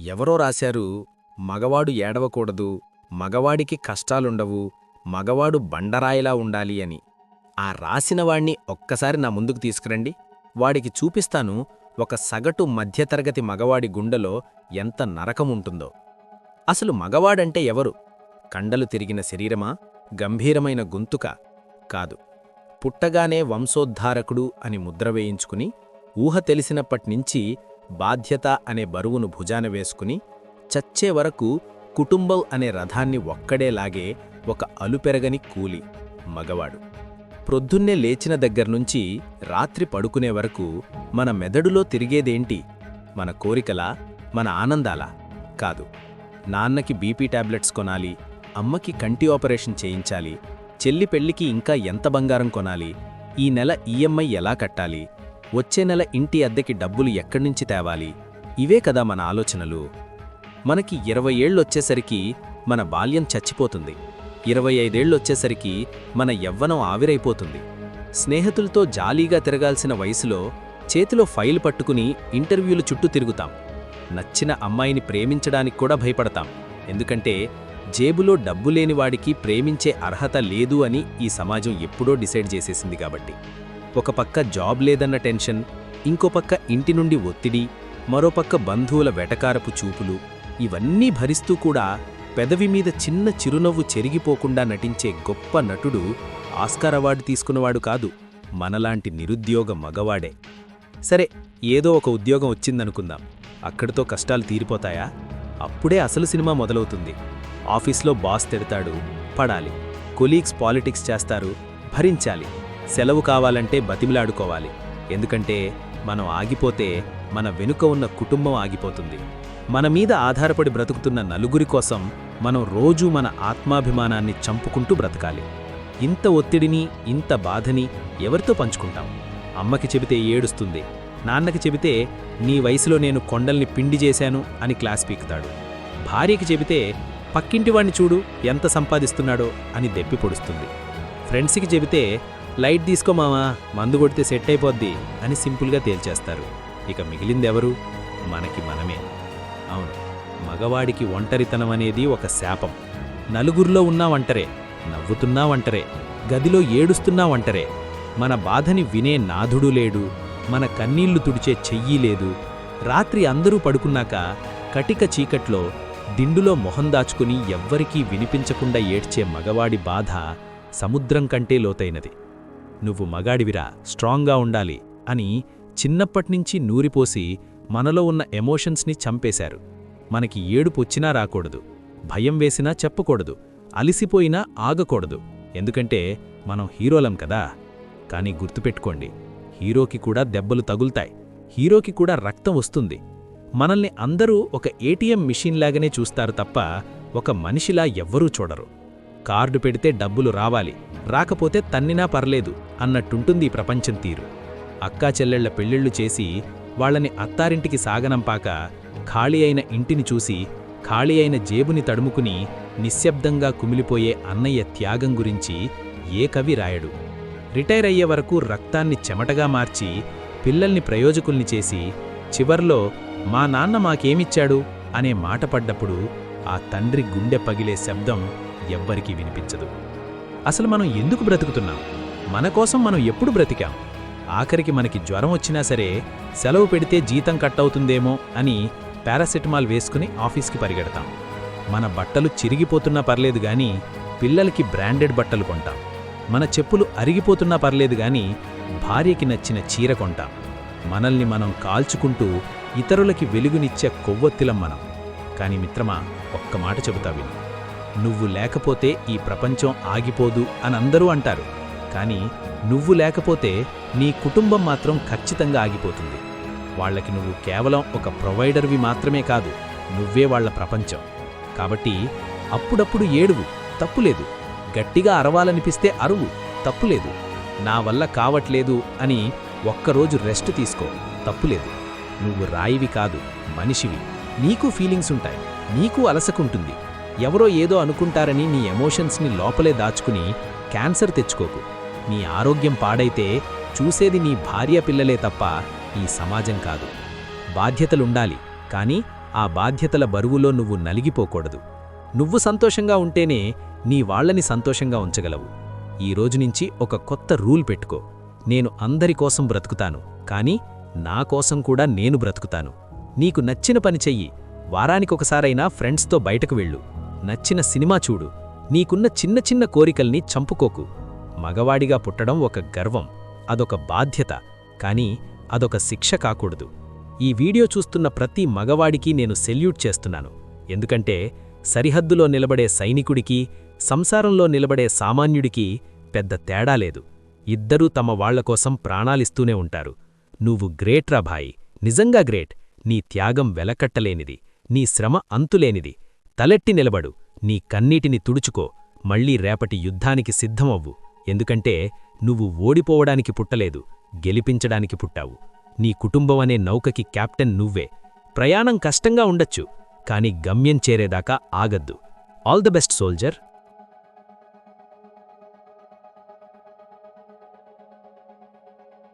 ఎవరో రాశారు, మగవాడు ఏడవకూడదు, మగవాడికి కష్టాలుండవు, మగవాడు బండరాయిలా ఉండాలి అని. ఆ రాసినవాణ్ణి ఒక్కసారి నా ముందుకు తీసుకురండి. వాడికి చూపిస్తాను ఒక సగటు మధ్యతరగతి మగవాడి గుండెలో ఎంత నరకముంటుందో. అసలు మగవాడంటే ఎవరు? కండలు తిరిగిన శరీరమా? గంభీరమైన గొంతుక? కాదు. పుట్టగానే వంశోద్ధారకుడు అని ముద్ర వేయించుకుని, ఊహ తెలిసినప్పట్నించి బాధ్యత అనే బరువును భుజాన వేసుకుని, చచ్చే వరకు కుటుంబం అనే రథాన్ని ఒక్కడే లాగే ఒక అలుపెరగని కూలి మగవాడు. ప్రొద్దున్నే లేచిన దగ్గర్నుంచి రాత్రి పడుకునే వరకు మన మెదడులో తిరిగేదేంటి? మన కోరికలా? మన ఆనందాలా? కాదు. నాన్నకి బీపీ టాబ్లెట్స్ కొనాలి, అమ్మకి కంటి ఆపరేషన్ చేయించాలి, చెల్లి పెళ్లికి ఇంకా ఎంత బంగారం కొనాలి, ఈ నెల ఈఎంఐ ఎలా కట్టాలి, వచ్చే నెల ఇంటి అద్దెకి డబ్బులు ఎక్కడ్నుంచి తేవాలి, ఇవే కదా మన ఆలోచనలు. మనకి 20 ఏళ్ళొచ్చేసరికి మన బాల్యం చచ్చిపోతుంది. 25 ఏళ్ళొచ్చేసరికి మన యవ్వనం ఆవిరైపోతుంది. స్నేహితులతో జాలీగా తిరగాల్సిన వయసులో చేతిలో ఫైల్ పట్టుకుని ఇంటర్వ్యూలు చుట్టూ తిరుగుతాం. నచ్చిన అమ్మాయిని ప్రేమించడానికి కూడా భయపడతాం. ఎందుకంటే జేబులో డబ్బు లేనివాడికి ప్రేమించే అర్హత లేదు అని ఈ సమాజం ఎప్పుడో డిసైడ్ చేసేసింది కాబట్టి. ఒక పక్క జాబ్ లేదన్న టెన్షన్, ఇంకో పక్క ఇంటి నుండి ఒత్తిడి, మరోపక్క బంధువుల వెటకారపు చూపులు, ఇవన్నీ భరిస్తూ కూడా పెదవి మీద చిన్న చిరునవ్వు చెరిగిపోకుండా నటించే గొప్ప నటుడు ఆస్కార్ అవార్డు తీసుకున్నవాడు కాదు, మనలాంటి నిరుద్యోగ మగవాడే. సరే, ఏదో ఒక ఉద్యోగం వచ్చిందనుకుందాం. అక్కడితో కష్టాలు తీరిపోతాయా? అప్పుడే అసలు సినిమా మొదలవుతుంది. ఆఫీస్లో బాస్ తిడతాడు, పడాలి. కొలీగ్స్ పాలిటిక్స్ చేస్తారు, భరించాలి. సెలవు కావాలంటే బతిమిలాడుకోవాలి. ఎందుకంటే మనం ఆగిపోతే మన వెనుక ఉన్న కుటుంబం ఆగిపోతుంది. మన మీద ఆధారపడి బ్రతుకుతున్న నలుగురి కోసం మనం రోజూ మన ఆత్మాభిమానాన్ని చంపుకుంటూ బ్రతకాలి. ఇంత ఒత్తిడిని, ఇంత బాధని ఎవరితో పంచుకుంటాం? అమ్మకి చెబితే ఏడుస్తుంది, నాన్నకి చెబితే నీ వయసులో నేను కొండల్ని పిండి చేశాను అని క్లాస్ పీకుతాడు. భార్యకి చెబితే పక్కింటివాణ్ణి చూడు ఎంత సంపాదిస్తున్నాడో అని దెప్పి పొడుస్తుంది. ఫ్రెండ్స్కి చెబితే లైట్ తీసుకోమావా, మందు కొడితే సెట్ అయిపోద్ది అని సింపుల్గా తేల్చేస్తారు. ఇక మిగిలిందెవరు? మనకి మనమే. అవును, మగవాడికి ఒంటరితనం అనేది ఒక శాపం. నలుగురిలో ఉన్నా వంటరే, నవ్వుతున్నా వంటరే, గదిలో ఏడుస్తున్నా వంటరే. మన బాధని వినే నాథుడు లేడు, మన కన్నీళ్లు తుడిచే చెయ్యి లేదు. రాత్రి అందరూ పడుకున్నాక కటిక చీకట్లో దిండులో మొహం దాచుకుని ఎవ్వరికీ వినిపించకుండా ఏడ్చే మగవాడి బాధ సముద్రం కంటే లోతైనది. నువ్వు మగాడివిరా, స్ట్రాంగ్గా ఉండాలి అని చిన్నప్పట్నించి నూరిపోసి మనలో ఉన్న ఎమోషన్స్ని చంపేశారు. మనకి ఏడుపొచ్చినా రాకూడదు, భయం వేసినా చెప్పకూడదు, అలిసిపోయినా ఆగకూడదు. ఎందుకంటే మనం హీరోలం కదా. కానీ గుర్తుపెట్టుకోండి, హీరోకి కూడా దెబ్బలు తగులుతాయి, హీరోకి కూడా రక్తం వస్తుంది. మనల్ని అందరూ ఒక ఏటీఎం మిషన్లాగానే చూస్తారు తప్ప ఒక మనిషిలా ఎవ్వరూ చూడరు. కార్డు పెడితే డబ్బులు రావాలి, రాకపోతే తన్నినా పర్లేదు అన్నట్టుంటుంది ఈ ప్రపంచం తీరు. అక్కా చెల్లెళ్ల పెళ్ళిళ్ళు చేసి వాళ్ళని అత్తారింటికి సాగనంపాక ఖాళీ అయిన ఇంటిని చూసి ఖాళీ అయిన జేబుని తడుముకుని నిశ్శబ్దంగా కుమిలిపోయే అన్నయ్య త్యాగం గురించి ఏ కవి రాయడు. రిటైర్ అయ్యే వరకు రక్తాన్ని చెమటగా మార్చి పిల్లల్ని ప్రయోజకుల్ని చేసి చివర్లో మా నాన్న మాకేమిచ్చాడు అనే మాట పడ్డప్పుడు ఆ తండ్రి గుండె పగిలే శబ్దం ఎవ్వరికీ వినిపించదు. అసలు మనం ఎందుకు బ్రతుకుతున్నాం? మన కోసం మనం ఎప్పుడు బ్రతికాం? ఆఖరికి మనకి జ్వరం వచ్చినా సరే సెలవు పెడితే జీతం కట్టవుతుందేమో అని పారాసెటమాల్ వేసుకుని ఆఫీస్కి పరిగెడతాం. మన బట్టలు చిరిగిపోతున్నా పర్లేదు గాని పిల్లలకి బ్రాండెడ్ బట్టలు కొంటాం. మన చెప్పులు అరిగిపోతున్నా పర్లేదు గాని భార్యకి నచ్చిన చీర కొంటాం. మనల్ని మనం కాల్చుకుంటూ ఇతరులకి వెలుగునిచ్చే కొవ్వొత్తిలం మనం. కాని మిత్రమా, ఒక్క మాట చెబుతా విను. నువ్వు లేకపోతే ఈ ప్రపంచం ఆగిపోదు అని అందరూ అంటారు. కానీ నువ్వు లేకపోతే నీ కుటుంబం మాత్రం ఖచ్చితంగా ఆగిపోతుంది. వాళ్లకి నువ్వు కేవలం ఒక ప్రొవైడర్వి మాత్రమే కాదు, నువ్వే వాళ్ల ప్రపంచం. కాబట్టి అప్పుడప్పుడు ఏడువు, తప్పులేదు. గట్టిగా అరవాలనిపిస్తే అరువు, తప్పులేదు. నా వల్ల కావట్లేదు అని ఒక్కరోజు రెస్ట్ తీసుకో, తప్పులేదు. నువ్వు రాయివి కాదు, మనిషివి. నీకు ఫీలింగ్స్ ఉంటాయి, నీకు అలసకుంటుంది. ఎవరో ఏదో అనుకుంటారని నీ ఎమోషన్స్ని లోపలే దాచుకుని క్యాన్సర్ తెచ్చుకోకు. నీ ఆరోగ్యం పాడైతే చూసేది నీ భార్య పిల్లలే తప్ప ఈ సమాజం కాదు. బాధ్యతలుండాలి, కానీ ఆ బాధ్యతల బరువులో నువ్వు నలిగిపోకూడదు. నువ్వు సంతోషంగా ఉంటేనే నీ వాళ్ళని సంతోషంగా ఉంచగలవు. ఈ రోజునుంచి ఒక కొత్త రూల్ పెట్టుకో. నేను అందరి కోసం బ్రతుకుతాను, కానీ నా కోసం కూడా నేను బ్రతుకుతాను. నీకు నచ్చిన పని చెయ్యి. వారానికొకసారైనా ఫ్రెండ్స్తో బయటకు వెళ్ళు. నచ్చిన సినిమా చూడు. నీకున్న చిన్న చిన్న కోరికల్ని చంపుకోకు. మగవాడిగా పుట్టడం ఒక గర్వం, అదొక బాధ్యత, కానీ అదొక శిక్ష కాకూడదు. ఈ వీడియో చూస్తున్న ప్రతి మగవాడికి నేను సెల్యూట్ చేస్తున్నాను. ఎందుకంటే సరిహద్దులో నిలబడే సైనికుడికి, సంసారంలో నిలబడే సామాన్యుడికి పెద్ద తేడా లేదు. ఇద్దరూ తమ వాళ్లకోసం ప్రాణాలిస్తూనే ఉంటారు. నువ్వు గ్రేట్రా భాయ్, నిజంగా గ్రేట్. నీ త్యాగం వెలకట్టలేనిది, నీ శ్రమ అంతులేనిది. తలెట్టి నిలబడు, నీ కన్నీటిని తుడుచుకో. మళ్లీ రేపటి యుద్ధానికి సిద్ధమవ్వు. ఎందుకంటే నువ్వు ఓడిపోవడానికి పుట్టలేదు, గెలిపించడానికి పుట్టావు. నీ కుటుంబమనే నౌకకి కెప్టెన్ నువ్వే. ప్రయాణం కష్టంగా ఉండొచ్చు, కాని గమ్యం చేరేదాకా ఆగద్దు. All the best soldier.